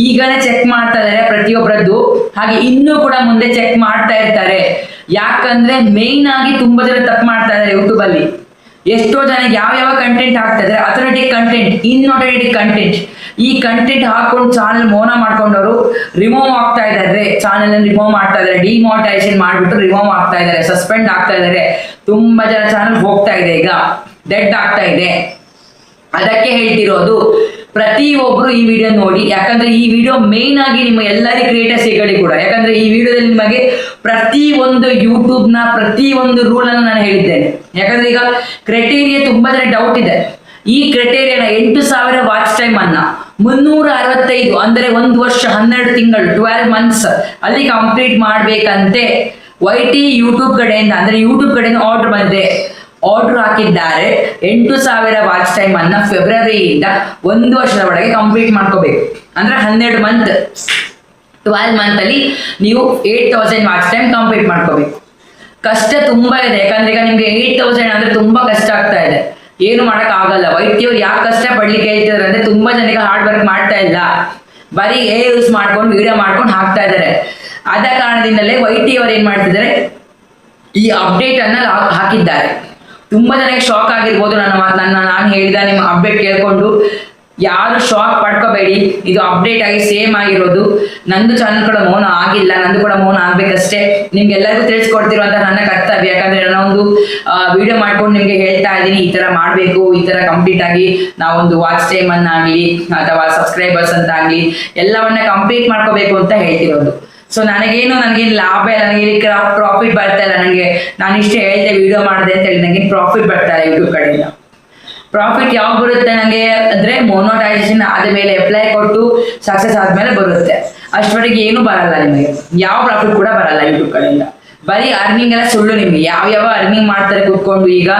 ಈಗಲೇ ಚೆಕ್ ಮಾಡ್ತಾ ಇದ್ದಾರೆ ಪ್ರತಿಯೊಬ್ಬರದ್ದು, ಹಾಗೆ ಇನ್ನೂ ಕೂಡ ಮುಂದೆ ಚೆಕ್ ಮಾಡ್ತಾ ಇರ್ತಾರೆ. ಯಾಕಂದ್ರೆ ಮೇಯ್ನ್ ಆಗಿ ತುಂಬಾ ಜನ ತಪ್ಪು ಮಾಡ್ತಾ ಇದ್ದಾರೆ ಯೂಟ್ಯೂಬ್ ಅಲ್ಲಿ. ಎಷ್ಟೋ ಜನ ಯಾವ ಕಂಟೆಂಟ್ ಹಾಕ್ತಾ ಇದ್ದಾರೆ, ಅಥೆಂಟಿಕ್ ಕಂಟೆಂಟ್, ಇನ್ಅಥೆಂಟಿಕ್ ಕಂಟೆಂಟ್. ಈ ಕಂಟೆಂಟ್ ಹಾಕೊಂಡು ಚಾನಲ್ ಮೌನ ಮಾಡ್ಕೊಂಡವರು ರಿಮೂವ್ ಆಗ್ತಾ ಇದ್ದಾರೆ, ಚಾನಲ್ ರಿಮೂವ್ ಮಾಡ್ತಾ ಇದ್ದಾರೆ, ಡಿಮಾನಿಟೈಸೇಷನ್ ಮಾಡ್ಬಿಟ್ಟು ರಿಮೂವ್ ಆಗ್ತಾ ಇದ್ದಾರೆ, ಸಸ್ಪೆಂಡ್ ಆಗ್ತಾ ಇದ್ದಾರೆ. ತುಂಬಾ ಜನ ಚಾನಲ್ ಹೋಗ್ತಾ ಇದೆ, ಈಗ ಡೆಡ್ ಆಗ್ತಾ ಇದೆ. ಅದಕ್ಕೆ ಹೇಳ್ತಿರೋದು ಪ್ರತಿಯೊಬ್ರು ಈ ವಿಡಿಯೋ ನೋಡಿ. ಯಾಕಂದ್ರೆ ಈ ವಿಡಿಯೋ ಮೇನ್ ಆಗಿ ನಿಮ್ಮ ಎಲ್ಲರಿ ಕ್ರಿಯೇಟರ್ಸ್ಗಳಿಗೆ ಕೂಡ, ಯಾಕಂದ್ರೆ ಈ ವಿಡಿಯೋದಲ್ಲಿ ನಿಮಗೆ ಪ್ರತಿ ಒಂದು ಯೂಟ್ಯೂಬ್ ನ ಪ್ರತಿ ಒಂದು ರೂಲ್ ಅನ್ನು ನಾನು ಹೇಳಿದ್ದೇನೆ. ಯಾಕಂದ್ರೆ ಈಗ ಕ್ರೈಟೇರಿಯಾ ತುಂಬಾ ಜನ ಡೌಟ್ ಇದೆ. ಈ ಕ್ರೈಟೇರಿಯಾನ 8,000 ವಾಚ್ ಟೈಮ್ ಅನ್ನ 365 ಅಂದ್ರೆ 1 ವರ್ಷ 12 ತಿಂಗಳು 12 ಮಂತ್ಸ್ ಅಲ್ಲಿ ಕಂಪ್ಲೀಟ್ ಮಾಡ್ಬೇಕಂತೆ YT ಯೂಟ್ಯೂಬ್ ಕಡೆಯಿಂದ, ಅಂದ್ರೆ ಯೂಟ್ಯೂಬ್ ಕಡೆಯಿಂದ ಆರ್ಡರ್ ಬಂದಿದೆ. ಆರ್ಡರ್ ಹಾಕಿದ್ದಾರೆ 8,000 ವಾಚ್ ಟೈಮ್ ಅನ್ನ ಫೆಬ್ರವರಿಯಿಂದ 1 ವರ್ಷದ ಒಳಗೆ ಕಂಪ್ಲೀಟ್ ಮಾಡ್ಕೋಬೇಕು. ಅಂದ್ರೆ 12 ಮಂತ್ 12 ಮಂತ್ ಅಲ್ಲಿ ನೀವು 8,000 ವಾಚ್ ಟೈಮ್ ಕಂಪ್ಲೀಟ್ ಮಾಡ್ಕೋಬೇಕು. ಕಷ್ಟ ತುಂಬಾ ಇದೆ, ಯಾಕಂದ್ರೆ ಈಗ ನಿಮ್ಗೆ 8,000 ಅಂದ್ರೆ ತುಂಬಾ ಕಷ್ಟ ಆಗ್ತಾ ಇದೆ, ಏನು ಮಾಡಕ್ ಆಗಲ್ಲ. YT ಅವ್ರು ಯಾಕೆ ಕಷ್ಟ ಪಡ್ಲಿಕ್ಕೆ ಹೇಳ್ತಿದಾರೆ ಅಂದ್ರೆ ತುಂಬಾ ಜನಕ್ಕೆ ಹಾರ್ಡ್ ವರ್ಕ್ ಮಾಡ್ತಾ ಇಲ್ಲ, ಬರೀ ಯೂಸ್ ಮಾಡ್ಕೊಂಡು ವಿಡಿಯೋ ಮಾಡ್ಕೊಂಡು ಹಾಕ್ತಾ ಇದ್ದಾರೆ. ಆದ ಕಾರಣದಿಂದಲೇ YT ಅವ್ರು ಏನ್ ಮಾಡ್ತಿದ್ದಾರೆ, ಈ ಅಪ್ಡೇಟ್ ಅನ್ನ ಹಾಕಿದ್ದಾರೆ. ತುಂಬಾ ಜನಕ್ಕೆ ಶಾಕ್ ಆಗಿರ್ಬೋದು ನಾನು ಹೇಳಿದ ನಿಮ್ಮ ಅಪ್ಡೇಟ್ ಕೇಳ್ಕೊಂಡು. ಯಾರು ಶಾಕ್ ಪಡ್ಕೋಬೇಡಿ, ಇದು ಅಪ್ಡೇಟ್ ಆಗಿ ಸೇಮ್ ಆಗಿರೋದು. ನಂದು ಚಾನಲ್ ಕೂಡ ಮೌನ ಆಗಿಲ್ಲ, ನಂದು ಕೂಡ ಮೌನ ಆಗ್ಬೇಕಷ್ಟೇ. ನಿಮ್ಗೆಲ್ಲರಿಗೂ ತಿಳಿಸ್ಕೊಡ್ತಿರುವಂತ ನನ್ನ ಕರ್ತವ್ಯ. ಯಾಕಂದ್ರೆ ನಾನೊಂದು ವಿಡಿಯೋ ಮಾಡ್ಕೊಂಡು ನಿಮ್ಗೆ ಹೇಳ್ತಾ ಇದ್ದೀನಿ, ಈ ತರ ಮಾಡ್ಬೇಕು, ಈ ತರ ಕಂಪ್ಲೀಟ್ ಆಗಿ ನಾವೊಂದು ವಾಚ್ ಟೈಮ್ ಅನ್ನಾಗ್ಲಿ ಅಥವಾ ಸಬ್ಸ್ಕ್ರೈಬರ್ಸ್ ಅಂತ ಆಗ್ಲಿ ಎಲ್ಲವನ್ನ ಕಂಪ್ಲೀಟ್ ಮಾಡ್ಕೋಬೇಕು ಅಂತ ಹೇಳ್ತಿರೋದು. ಸೊ ನನಗೇನು ಲಾಭ ಇಲ್ಲ, ನನಗೆ ಪ್ರಾಫಿಟ್ ಬರ್ತಾ ಇಲ್ಲ. ನನಗೆ ನಾನು ಇಷ್ಟೇ ಹೇಳ್ದೆ ವಿಡಿಯೋ ಮಾಡಿದೆ ಅಂತ ಹೇಳಿ ನನಗೆ ಪ್ರಾಫಿಟ್ ಬರ್ತಾ ಇಲ್ಲ ಯೂಟ್ಯೂಬ್ ಕಡೆಯಿಂದ. ಪ್ರಾಫಿಟ್ ಯಾವಾಗ ಬರುತ್ತೆ ನನಗೆ ಅಂದ್ರೆ ಮೊನೋಟೈಸೇಷನ್ ಆದ್ಮೇಲೆ ಅಪ್ಲೈ ಕೊಟ್ಟು ಸಕ್ಸಸ್ ಆದ್ಮೇಲೆ ಬರುತ್ತೆ. ಅಷ್ಟವರೆಗೆ ಏನು ಬರಲ್ಲ, ನಿಮಗೆ ಯಾವ ಪ್ರಾಫಿಟ್ ಕೂಡ ಬರಲ್ಲ ಯೂಟ್ಯೂಬ್ ಕಡೆಯಿಂದ. ಬರೀ ಅರ್ನಿಂಗ್ ಎಲ್ಲ ಸುಳ್ಳು. ನಿಮ್ಗೆ ಯಾವ ಅರ್ನಿಂಗ್ ಮಾಡ್ತಾರೆ ಕೂತ್ಕೊಂಡು, ಈಗ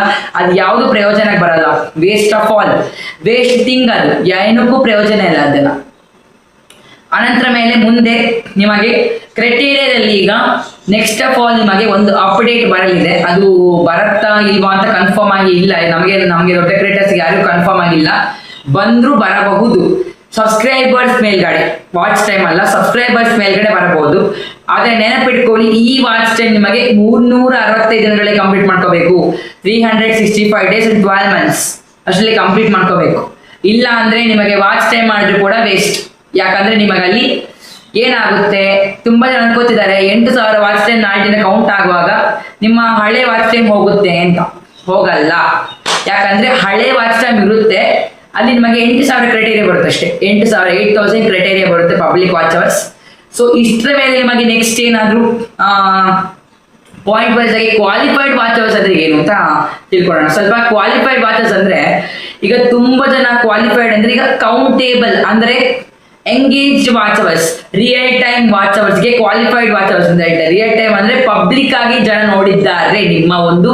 ಅದು ಯಾವುದು ಪ್ರಯೋಜನಕ್ಕೆ ಬರಲ್ಲ. Waste of all, waste thing. ಅದು ಏನಕ್ಕೂ ಪ್ರಯೋಜನ ಇಲ್ಲ ಅದನ್ನ. ಅನಂತರ ಮೇಲೆ ಮುಂದೆ ನಿಮಗೆ ಕ್ರೈಟೇರಿಯಾದಲ್ಲಿ ಈಗ ನೆಕ್ಸ್ಟ್ ಆಫ್ ಆಲ್ ನಿಮಗೆ ಒಂದು ಅಪ್ಡೇಟ್ ಬರಲಿದೆ. ಅದು ಬರುತ್ತಾ ಇಲ್ವಾ ಅಂತ ಕನ್ಫರ್ಮ್ ಆಗಿ ಇಲ್ಲ, ನಮಗೆ ದೊಡ್ಡ ಕ್ರಿಯೇಟರ್ಸ್ ಯಾರು ಕನ್ಫರ್ಮ್ ಆಗಿಲ್ಲ. ಬಂದ್ರೂ ಬರಬಹುದು. ಸಬ್ಸ್ಕ್ರೈಬರ್ಸ್ ಮೇಲ್ಗಡೆ, ವಾಚ್ ಟೈಮ್ ಅಲ್ಲ, ಸಬ್ಸ್ಕ್ರೈಬರ್ಸ್ ಮೇಲ್ಗಡೆ ಬರಬಹುದು. ಆದ್ರೆ ನೆನಪಿಟ್ಕೊಳ್ಳಿ, ಈ ವಾಚ್ ಟೈಮ್ ನಿಮಗೆ 365 ದಿನಗಳಲ್ಲಿ ಕಂಪ್ಲೀಟ್ ಮಾಡ್ಕೋಬೇಕು. 365 days and 12 months ಅಷ್ಟರಲ್ಲಿ ಕಂಪ್ಲೀಟ್ ಮಾಡ್ಕೋಬೇಕು. ಇಲ್ಲ ಅಂದ್ರೆ ನಿಮಗೆ ವಾಚ್ ಟೈಮ್ ಮಾಡಿದ್ರು ಕೂಡ ವೇಸ್ಟ್. ಯಾಕಂದ್ರೆ ನಿಮಗಲ್ಲಿ ಏನಾಗುತ್ತೆ, ತುಂಬಾ ಜನ ಅನ್ಕೋತಿದ್ದಾರೆ 8,000 ವಾಚ್ ಟೈಮ್ ನಾಳಿನ ಕೌಂಟ್ ಆಗುವಾಗ ನಿಮ್ಮ ಹಳೆ ವಾಚ್ ಟೈಮ್ ಹೋಗುತ್ತೆ ಅಂತ. ಹೋಗಲ್ಲ. ಯಾಕಂದ್ರೆ ಹಳೆ ವಾಚ್ ಟೈಮ್ ಇರುತ್ತೆ, ಅಲ್ಲಿ ನಿಮಗೆ 8,000 ಕ್ರೈಟೇರಿಯಾ ಬರುತ್ತೆ ಅಷ್ಟೇ. 8,000 ಕ್ರೈಟೇರಿಯಾ ಬರುತ್ತೆ ಪಬ್ಲಿಕ್ ವಾಚ್ ಅವರ್ಸ್. ಸೊ ಇಷ್ಟರ ಮೇಲೆ ನಿಮಗೆ ನೆಕ್ಸ್ಟ್ ಏನಾದ್ರು ಪಾಯಿಂಟ್ ವೈಸ್ ಆಗಿ ಕ್ವಾಲಿಫೈಡ್ ವಾಚ್ ಅವರ್ಸ್ ಅಂದ್ರೆ ಏನು ಅಂತ ತಿಳ್ಕೊಳ್ಳೋಣ. ಸ್ವಲ್ಪ ಕ್ವಾಲಿಫೈಡ್ ವಾಚರ್ಸ್ ಅಂದ್ರೆ, ಈಗ ತುಂಬಾ ಜನ ಕ್ವಾಲಿಫೈಡ್ ಅಂದ್ರೆ ಈಗ ಕೌಂಟೇಬಲ್ ಅಂದ್ರೆ engage watch hours, real time watch ಅವರ್ಸ್ಗೆ ಕ್ವಾಲಿಫೈಡ್ ವಾಚ್ ಅವರ್ಸ್ ಅಂತ ಹೇಳ್ತಾರೆ. ರಿಯಲ್ ಟೈಮ್ ಅಂದ್ರೆ ಪಬ್ಲಿಕ್ ಆಗಿ ಜನ ನೋಡಿದ್ದಾರೆ, ನಿಮ್ಮ ಒಂದು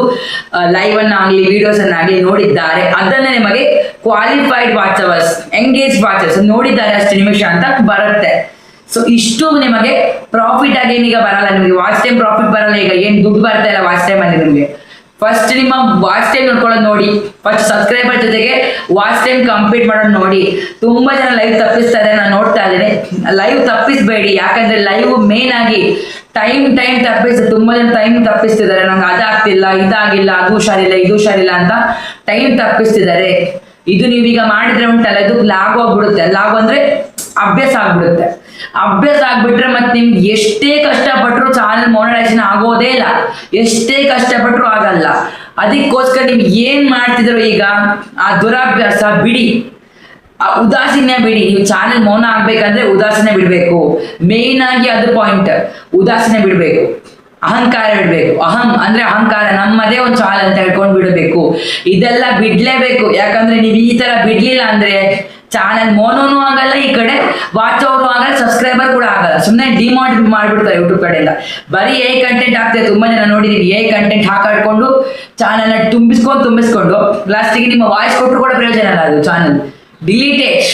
ಲೈವ್ ಅನ್ನಾಗ್ಲಿ ವಿಡಿಯೋಸ್ ಅನ್ನಾಗ್ಲಿ ನೋಡಿದ್ದಾರೆ, ಅದನ್ನ ನಿಮಗೆ qualified watch hours, engage watch hours ನೋಡಿದ್ದಾರೆ ಅಷ್ಟು ನಿಮಿಷ ಅಂತ ಬರುತ್ತೆ. ಸೊ ಇಷ್ಟು ನಿಮಗೆ ಪ್ರಾಫಿಟ್ ಆಗಿ ಏನೀಗ ಬರಲ್ಲ, ನಿಮಗೆ ವಾಚ್ ಟೈಮ್ ಪ್ರಾಫಿಟ್ ಬರಲ್ಲ. ಈಗ ಏನ್ ದುಡ್ಡು ಬರ್ತಾ ಇಲ್ಲ ವಾಚ್ ಟೈಮ್ ಅಲ್ಲಿ ನಿಮಗೆ. ಫಸ್ಟ್ ನಿಮ್ಮ ವಾಚ್ ಟೈಮ್ ನೋಡ್ಕೊಳ್ಳೋದು ನೋಡಿ, ಫಸ್ಟ್ ಸಬ್ಸ್ಕ್ರೈಬರ್ ಜೊತೆಗೆ ವಾಚ್ ಟೈಮ್ ಕಂಪ್ಲೀಟ್ ಮಾಡೋದು ನೋಡಿ. ತುಂಬಾ ಜನ ಲೈವ್ ತಪ್ಪಿಸ್ತಾ ಇದ್ದಾರೆ, ನಾನು ನೋಡ್ತಾ ಇದ್ದೇನೆ. ಲೈವ್ ತಪ್ಪಿಸ್ಬೇಡಿ, ಯಾಕಂದ್ರೆ ಲೈವ್ ಮೇನ್ ಆಗಿ ಟೈಮ್ ತುಂಬಾ ಜನ ಟೈಮ್ ತಪ್ಪಿಸ್ತಿದ್ದಾರೆ. ನಂಗೆ ಅದಾಗ್ತಿಲ್ಲ, ಇದಾಗಿಲ್ಲ, ಅದು ಹುಷಾರಿಲ್ಲ, ಇದು ಹುಷಾರಿಲ್ಲ ಅಂತ ಟೈಮ್ ತಪ್ಪಿಸ್ತಿದ್ದಾರೆ. ಇದು ನೀವೀಗ ಮಾಡಿದ್ರೆ ಉಂಟಲ್ಲ, ಇದು ಲಾಗ್ ಹೋಗ್ಬಿಡುತ್ತೆ. ಲಾಗ್ ಅಂದ್ರೆ ಅಭ್ಯಾಸ ಆಗ್ಬಿಡುತ್ತೆ. ಅಭ್ಯಾಸ ಆಗ್ಬಿಟ್ರೆ ಮತ್ತೆ ನಿಮ್ಗೆ ಎಷ್ಟೇ ಕಷ್ಟಪಟ್ಟರು ಚಾನಲ್ ಮೊನಟೈಸೇಷನ್ ಆಗೋದೇ ಇಲ್ಲ, ಎಷ್ಟೇ ಕಷ್ಟಪಟ್ಟರು ಆಗಲ್ಲ. ಅದಕ್ಕೋಸ್ಕರ ನೀವು ಏನ್ ಮಾಡ್ತಿದ್ರು ಈಗ, ಆ ದುರಾಭ್ಯಾಸ ಬಿಡಿ, ಉದಾಸೀನ ಬಿಡಿ. ನೀವು ಚಾನಲ್ ಮೌನ ಆಗ್ಬೇಕಂದ್ರೆ ಉದಾಸೀನ ಬಿಡ್ಬೇಕು. ಮೇನ್ ಆಗಿ ಅದು ಪಾಯಿಂಟ್, ಉದಾಸೀನ ಬಿಡ್ಬೇಕು, ಅಹಂಕಾರ ಬಿಡ್ಬೇಕು. ಅಂದ್ರೆ ಅಹಂಕಾರ, ನಮ್ಮದೇ ಒಂದು ಚಾನಲ್ ಅಂತ ಹೇಳ್ಕೊಂಡು ಬಿಡಬೇಕು. ಇದೆಲ್ಲ ಬಿಡ್ಲೇಬೇಕು. ಯಾಕಂದ್ರೆ ನೀವು ಈ ತರ ಬಿಡ್ಲಿಲ್ಲ ಅಂದ್ರೆ ಚಾನಲ್ ಮೋನೋನು ಆಗಲ್ಲ, ಈ ಕಡೆ ವಾಚ್ ಅವರು ಆಗಲ್ಲ, ಸಬ್ಸ್ಕ್ರೈಬರ್ ಕೂಡ ಆಗಲ್ಲ. ಸುಮ್ಮನೆ ಡಿಮಾನಿಟೈಸ್ ಮಾಡ್ಬಿಡ್ತಾರೆ ಯೂಟ್ಯೂಬ್ ಕಡೆಯಿಂದ. ಬರೀ ಕಂಟೆಂಟ್ ಹಾಕ್ತಾರೆ. ತುಂಬಾ ಜನ ನೋಡಿದೀವಿ, ಕಂಟೆಂಟ್ ಹಾಕಾಡ್ಕೊಂಡು ಚಾನಲ್ ತುಂಬಿಸ್ಕೊಂಡು ಲಾಸ್ಟಿಗೆ ನಿಮ್ಮ ವಾಯ್ಸ್ ಕೊಟ್ಟರು ಕೂಡ ಪ್ರಯೋಜನ ಅಲ್ಲ. ಅದು ಚಾನಲ್ ಡಿಲೀಟೆಡ್,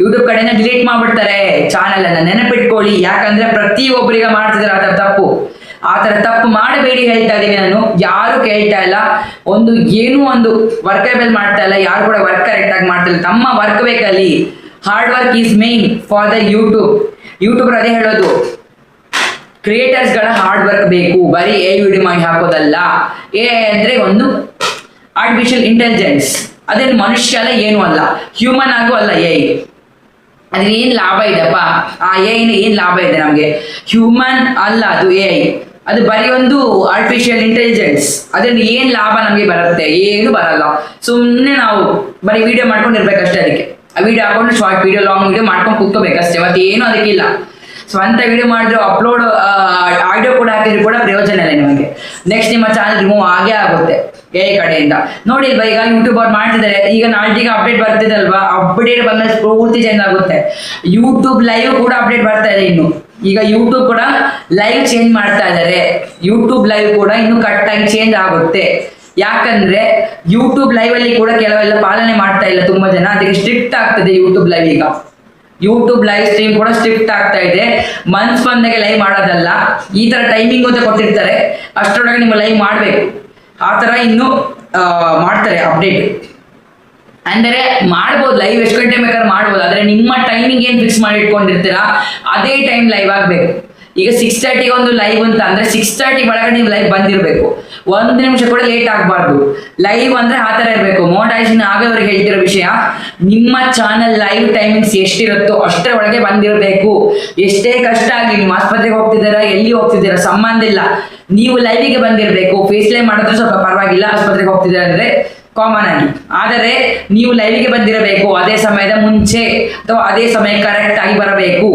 ಯೂಟ್ಯೂಬ್ ಕಡೆಯಿಂದ ಡಿಲೀಟ್ ಮಾಡ್ಬಿಡ್ತಾರೆ ಚಾನಲ್ ಅನ್ನ. ನೆನಪಿಟ್ಕೊಳ್ಳಿ, ಯಾಕಂದ್ರೆ ಪ್ರತಿಯೊಬ್ಬರಿಗೆ ಮಾಡ್ತಿದ್ದಾರೆ ಅದರ ತಪ್ಪು. ಆ ಥರ ತಪ್ಪು ಮಾಡಬೇಡಿ ಹೇಳ್ತಾ ಇದ್ದೀನಿ ನಾನು. ಯಾರು ಕೇಳ್ತಾ ಇಲ್ಲ, ಏನೂ ಒಂದು ವರ್ಕೇಬಲ್ ಮಾಡ್ತಾ ಇಲ್ಲ, ಯಾರು ಕೂಡ ವರ್ಕ್ ಕರೆಕ್ಟಾಗಿ ಮಾಡ್ತಾ ಇಲ್ಲ. ತಮ್ಮ ವರ್ಕ್ ಬೇಕಲ್ಲಿ. Hard work is main for the YouTuber ಅದೇ ಹೇಳೋದು, ಕ್ರಿಯೇಟರ್ಸ್ಗಳ ಹಾರ್ಡ್ ವರ್ಕ್ ಬೇಕು, ಬರೀ ವಿಡಿಯೋ ಮಾಡಿ ಹಾಕೋದಲ್ಲ. ಅಂದರೆ ಒಂದು ಆರ್ಟಿಫಿಷಿಯಲ್ ಇಂಟೆಲಿಜೆನ್ಸ್, ಅದೇನು ಮನುಷ್ಯ ಅಲ್ಲ, ಏನೂ ಅಲ್ಲ, ಹ್ಯೂಮನ್ ಆಗು ಅಲ್ಲ ಅದ್ರ ಏನು ಲಾಭ ಇದೆಪ್ಪ? ಆ ಏನು ಲಾಭ ಇದೆ ನಮಗೆ? ಹ್ಯೂಮನ್ ಅಲ್ಲ ಅದು ಅದು ಬರೀ ಒಂದು ಆರ್ಟಿಫಿಷಿಯಲ್ ಇಂಟೆಲಿಜೆನ್ಸ್. ಅದರಿಂದ ಏನು ಲಾಭ ನಮಗೆ ಬರುತ್ತೆ? ಏನು ಬರಲ್ಲ. ಸುಮ್ಮನೆ ನಾವು ಬರೀ ವಿಡಿಯೋ ಮಾಡ್ಕೊಂಡಿರ್ಬೇಕಷ್ಟೇ. ಅದಕ್ಕೆ ಆ ವಿಡಿಯೋ ಹಾಕೊಂಡು ಶಾರ್ಟ್ ವಿಡಿಯೋ, ಲಾಂಗ್ ವಿಡಿಯೋ ಮಾಡ್ಕೊಂಡು ಕೂತ್ಕೋಬೇಕಷ್ಟೇ, ಮತ್ತೇನು ಅದಕ್ಕಿಲ್ಲ. ಸ್ವಂತ ವಿಡಿಯೋ ಮಾಡಿದ್ರು, ಅಪ್ಲೋಡ್ ಆಡಿಯೋ ಕೂಡ ಹಾಕಿದ್ರು ಕೂಡ ಪ್ರಯೋಜನ ಇಲ್ಲ ನಿಮಗೆ. ನೆಕ್ಸ್ಟ್ ನಿಮ್ಮ ಚಾನಲ್ ರಿಮೂವ್ ಆಗೇ ಆಗುತ್ತೆ ಕಡೆಯಿಂದ. ನೋಡಿ ಅಲ್ವಾ, ಈಗ ಯೂಟ್ಯೂಬ್ ಅವ್ರು ಮಾಡ್ತಿದ್ದಾರೆ, ಈಗ ನಾಲ್ಟಿಗೆ ಅಪ್ಡೇಟ್ ಬರ್ತಿದೆ ಅಲ್ವಾ, ಅಪ್ಡೇಟ್ ಬಂದ ಪೂರ್ತಿ ಚೇಂಜ್ ಆಗುತ್ತೆ. ಯೂಟ್ಯೂಬ್ ಲೈವ್ ಕೂಡ ಅಪ್ಡೇಟ್ ಬರ್ತಾ ಇದೆ ಇನ್ನು. ಈಗ ಯೂಟ್ಯೂಬ್ ಕೂಡ ಲೈವ್ ಚೇಂಜ್ ಮಾಡ್ತಾ ಇದ್ದಾರೆ. ಯೂಟ್ಯೂಬ್ ಲೈವ್ ಕೂಡ ಇನ್ನು ಕಟ್ಟಾಗಿ ಚೇಂಜ್ ಆಗುತ್ತೆ. ಯಾಕಂದ್ರೆ ಯೂಟ್ಯೂಬ್ ಲೈವ್ ಅಲ್ಲಿ ಕೂಡ ಕೆಲವೆಲ್ಲ ಪಾಲನೆ ಮಾಡ್ತಾ ಇಲ್ಲ ತುಂಬಾ ಜನ, ಅದಕ್ಕೆ ಸ್ಟ್ರಿಕ್ಟ್ ಆಗ್ತದೆ ಯೂಟ್ಯೂಬ್ ಲೈವ್. ಈಗ ಯೂಟ್ಯೂಬ್ ಲೈವ್ ಸ್ಟ್ರೀಮ್ ಕೂಡ ಸ್ಟ್ರಿಕ್ಟ್ ಆಗ್ತಾ ಇದೆ. ಮನ್ಸ್ ಬಂದಾಗೆ ಲೈವ್ ಮಾಡೋದಲ್ಲ, ಈ ತರ ಟೈಮಿಂಗ್ ಅಂತ ಕೊಟ್ಟಿರ್ತಾರೆ, ಅಷ್ಟರೊಳಗೆ ನಿಮ್ಮ ಲೈವ್ ಮಾಡಬೇಕು. ಆ ಥರ ಇನ್ನು ಮಾಡ್ತಾರೆ ಅಪ್ಡೇಟ್. ಅಂದರೆ ಮಾಡ್ಬೋದು, ಲೈವ್ ಎಷ್ಟು ಗಂಟೆ ಬೇಕಾದ್ರೆ ಮಾಡ್ಬೋದು, ಆದರೆ ನಿಮ್ಮ ಟೈಮಿಂಗ್ ಏನು ಫಿಕ್ಸ್ ಮಾಡಿ ಇಟ್ಕೊಂಡಿರ್ತೀರಾ ಅದೇ ಟೈಮ್ ಲೈವ್ ಆಗಬೇಕು. ಈಗ 6:30 ಒಂದು ಲೈವ್ ಅಂತ ಅಂದರೆ 6:30 ಒಳಗಡೆ ನೀವು ಲೈವ್ ಬಂದಿರಬೇಕು. 1 ನಿಮಿಷ ಕೂಡ ಲೇಟ್ ಆಗಬಾರ್ದು. ಲೈವ್ ಅಂದರೆ ಆ ಥರ ಇರಬೇಕು. ಮೋನೆಟೈಸೇಷನ್ ಆಗೋವ್ರಿಗೆ ಹೇಳ್ತಿರೋ ವಿಷಯ, ನಿಮ್ಮ ಚಾನಲ್ ಲೈವ್ ಟೈಮಿಂಗ್ಸ್ ಎಷ್ಟಿರುತ್ತೋ ಅಷ್ಟರ ಒಳಗೆ ಬಂದಿರಬೇಕು. ಎಷ್ಟೇ ಕಷ್ಟ ಆಗಲಿ, ನೀವು ಆಸ್ಪತ್ರೆಗೆ ಹೋಗ್ತಿದ್ದೀರಾ, ಎಲ್ಲಿ ಹೋಗ್ತಿದ್ದೀರಾ ಸಂಬಂಧ ಇಲ್ಲ, ನೀವು ಲೈವಿಗೆ ಬಂದಿರಬೇಕು. ಫೇಸ್ ಲೈವ್ ಮಾಡಿದ್ರೆ ಸ್ವಲ್ಪ ಪರವಾಗಿಲ್ಲ, ಆಸ್ಪತ್ರೆಗೆ ಹೋಗ್ತಿದ್ದೀರಾ ಅಂದರೆ ಕಾಮನ್ ಆಗಿ. ಆದರೆ ನೀವು ಲೈವಿಗೆ ಬಂದಿರಬೇಕು ಅದೇ ಸಮಯದ ಮುಂಚೆ, ಅಥವಾ ಅದೇ ಸಮಯ ಕರೆಕ್ಟ್ ಆಗಿ ಬರಬೇಕು.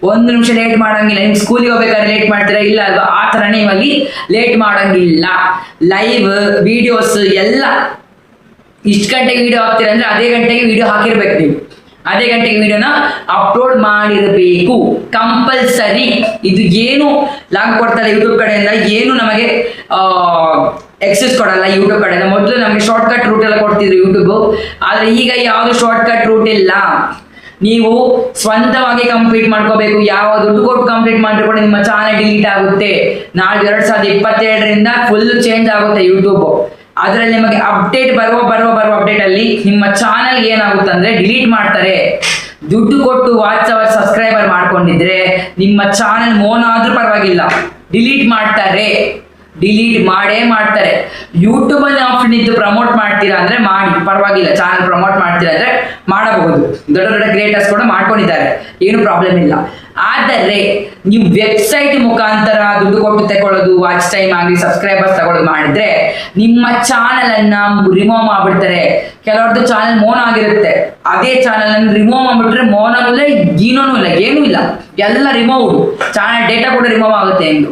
1 ನಿಮಿಷ ಲೇಟ್ ಮಾಡಂಗಿಲ್ಲ. ನೀವು ಸ್ಕೂಲಿಗೆ ಹೋಗ್ಬೇಕಾದ್ರೆ ಲೇಟ್ ಮಾಡ್ತೀರಾ ಇಲ್ಲ ಅಲ್ವಾ, ಆ ಥರ ನೀವಲ್ಲಿ ಲೇಟ್ ಮಾಡಂಗಿಲ್ಲ. ಲೈವ್ ವಿಡಿಯೋಸ್ ಎಲ್ಲ ಇಷ್ಟು ಗಂಟೆಗೆ ವಿಡಿಯೋ ಹಾಕ್ತೀರಾ ಅಂದರೆ ಅದೇ ಗಂಟೆಗೆ ವಿಡಿಯೋ ಹಾಕಿರ್ಬೇಕು. ನೀವು ಅದೇ ಗಂಟೆಗೆ ವಿಡಿಯೋನ ಅಪ್ಲೋಡ್ ಮಾಡಿರಬೇಕು, ಕಂಪಲ್ಸರಿ. ಇದು ಏನು ಲಾಗ್ ಕೊಡ್ತಾರೆ ಯೂಟ್ಯೂಬ್ ಕಡೆಯಿಂದ, ಏನು ನಮಗೆ ಎಕ್ಸಸ್ ಕೊಡಲ್ಲ ಯೂಟ್ಯೂಬ್ ಕಡೆಯಿಂದ. ಮೊದಲು ನಮಗೆ ಶಾರ್ಟ್ ಕಟ್ ರೂಟ್ ಎಲ್ಲ ಕೊಡ್ತಿದ್ರು ಯೂಟ್ಯೂಬ್, ಆದರೆ ಈಗ ಯಾವುದು ಶಾರ್ಟ್ ಕಟ್ ರೂಟ್ ಇಲ್ಲ. ನೀವು ಸ್ವಂತವಾಗಿ ಕಂಪ್ಲೀಟ್ ಮಾಡ್ಕೋಬೇಕು. ಯಾವ ದುಡ್ಡು ಕೊಟ್ಟು ಕಂಪ್ಲೀಟ್ ಮಾಡಿದ್ರೆ ಕೂಡ ನಿಮ್ಮ ಚಾನಲ್ ಡಿಲೀಟ್ ಆಗುತ್ತೆ. ನಾಳೆ 2022ರಿಂದ ಫುಲ್ ಚೇಂಜ್ ಆಗುತ್ತೆ ಯೂಟ್ಯೂಬ್. ಅದರಲ್ಲಿ ನಿಮಗೆ ಅಪ್ಡೇಟ್ ಬರುವ ಅಪ್ಡೇಟ್ ಅಲ್ಲಿ ನಿಮ್ಮ ಚಾನಲ್ ಏನಾಗುತ್ತೆ ಅಂದ್ರೆ ಡಿಲೀಟ್ ಮಾಡ್ತಾರೆ. ದುಡ್ಡು ಕೊಟ್ಟು ವಾಚ್ ಅವರ್ ಸಬ್ಸ್ಕ್ರೈಬರ್ ಮಾಡ್ಕೊಂಡಿದ್ರೆ ನಿಮ್ಮ ಚಾನಲ್ ಮೋನ ಆದ್ರೂ ಪರವಾಗಿಲ್ಲ, ಡಿಲೀಟ್ ಮಾಡೇ ಮಾಡ್ತಾರೆ. ಯೂಟ್ಯೂಬ್ ಅಲ್ಲಿ ಆಪ್ಷನ್ ಇದ್ದು ಪ್ರಮೋಟ್ ಮಾಡ್ತೀರಾ ಅಂದ್ರೆ ಮಾಡಿ, ಪರವಾಗಿಲ್ಲ. ಚಾನಲ್ ಪ್ರಮೋಟ್ ಮಾಡ್ತೀರಾ ಅಂದ್ರೆ ಮಾಡಬಹುದು. ದೊಡ್ಡ ದೊಡ್ಡ ಕ್ರಿಯೇಟರ್ಸ್ ಕೂಡ ಮಾಡ್ಕೊಂಡಿದ್ದಾರೆ, ಏನು ಪ್ರಾಬ್ಲಮ್ ಇಲ್ಲ. ಆದರೆ ನೀವು ವೆಬ್ಸೈಟ್ ಮುಖಾಂತರ ದುಡ್ಡು ಕೊಟ್ಟು ತಗೊಳ್ಳೋದು, ವಾಚ್ ಟೈಮ್ ಆಗಲಿ ಸಬ್ಸ್ಕ್ರೈಬರ್ಸ್ ತಗೊಳ್ಳೋದು ಮಾಡಿದ್ರೆ ನಿಮ್ಮ ಚಾನಲ್ ಅನ್ನ ರಿಮೂವ್ ಮಾಡ್ಬಿಡ್ತಾರೆ. ಕೆಲವ್ರದ್ದು ಚಾನಲ್ ಮೋನ್ ಆಗಿರುತ್ತೆ, ಅದೇ ಚಾನಲ್ ಅನ್ನು ರಿಮೂವ್ ಮಾಡ್ಬಿಟ್ರೆ ಮೋನೂ ಇಲ್ಲ, ಗೀನೋನೂ ಇಲ್ಲ, ಏನೂ ಇಲ್ಲ, ಎಲ್ಲ ರಿಮೂವ್. ಚಾನಲ್ ಡೇಟಾ ಕೂಡ ರಿಮೂವ್ ಆಗುತ್ತೆ ಎಂದು.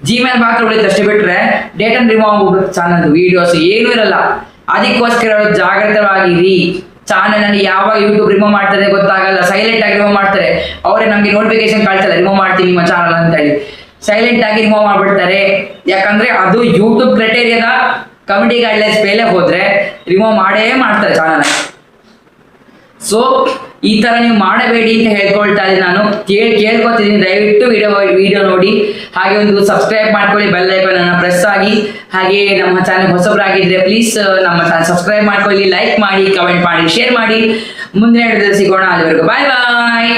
ಜಿಮೇಲ್ ಮಾತ್ರ ಉಳಿತು ಅಷ್ಟೇ, ಬಿಟ್ರೆ ಡೇಟಾ ರಿಮೂವ್ ಆಗ್ಬಿಡುತ್ತೆ. ಚಾನಲ್ ವಿಡಿಯೋಸ್ ಏನೂ ಇರಲ್ಲ. ಅದಕ್ಕೋಸ್ಕರ ಜಾಗ್ರತವಾಗಿರಿ. ಚಾನಲ್ ಅಲ್ಲಿ ಯಾವಾಗ ಯೂಟ್ಯೂಬ್ ರಿಮೂವ್ ಮಾಡ್ತಾರೆ ಗೊತ್ತಾಗಲ್ಲ, ಸೈಲೆಂಟ್ ಆಗಿ ರಿಮೂವ್ ಮಾಡ್ತಾರೆ. ಅವರೇ ನಮಗೆ ನೋಟಿಫಿಕೇಶನ್ ಕಳ್ಸಲ್ಲ ರಿಮೂವ್ ಮಾಡ್ತೀವಿ ನಿಮ್ಮ ಚಾನಲ್ ಅಂತ ಹೇಳಿ, ಸೈಲೆಂಟ್ ಆಗಿ ರಿಮೂವ್ ಮಾಡ್ಬಿಡ್ತಾರೆ. ಯಾಕಂದ್ರೆ ಅದು ಯೂಟ್ಯೂಬ್ ಕ್ರೈಟೇರಿಯಾದ ಕಮಿಟಿ ಗೈಡ್ಲೈನ್ಸ್ ಮೇಲೆ ಹೋದ್ರೆ ರಿಮೂವ್ ಮಾಡೇ ಮಾಡ್ತಾರೆ ಚಾನಲ್. ಸೊ ಈ ತರ ನೀವು ಮಾಡಬೇಡಿ ಅಂತ ಹೇಳ್ಕೊಳ್ತಾ ಇದ್ದೀನಿ ನಾನು, ಕೇಳ್ಕೊತಿದ್ದೀನಿ. ದಯವಿಟ್ಟು ವಿಡಿಯೋ ನೋಡಿ, ಹಾಗೆ ಒಂದು ಸಬ್ಸ್ಕ್ರೈಬ್ ಮಾಡ್ಕೊಳ್ಳಿ, ಬೆಲ್ ಐಕಾನ್ ಅನ್ನು ಪ್ರೆಸ್ ಆಗಿ. ಹಾಗೆ ನಮ್ಮ ಚಾನಲ್ ಹೊಸಬರಾಗಿದ್ರೆ ಪ್ಲೀಸ್ ನಮ್ಮ ಚಾನಲ್ ಸಬ್ಸ್ಕ್ರೈಬ್ ಮಾಡ್ಕೊಳ್ಳಿ, ಲೈಕ್ ಮಾಡಿ, ಕಮೆಂಟ್ ಮಾಡಿ, ಶೇರ್ ಮಾಡಿ. ಮುಂದಿನ ವಿಡಿಯೋದಲ್ಲಿ ಸಿಗೋಣ. ಅಲ್ಲಿವರೆಗೂ ಬಾಯ್ ಬಾಯ್.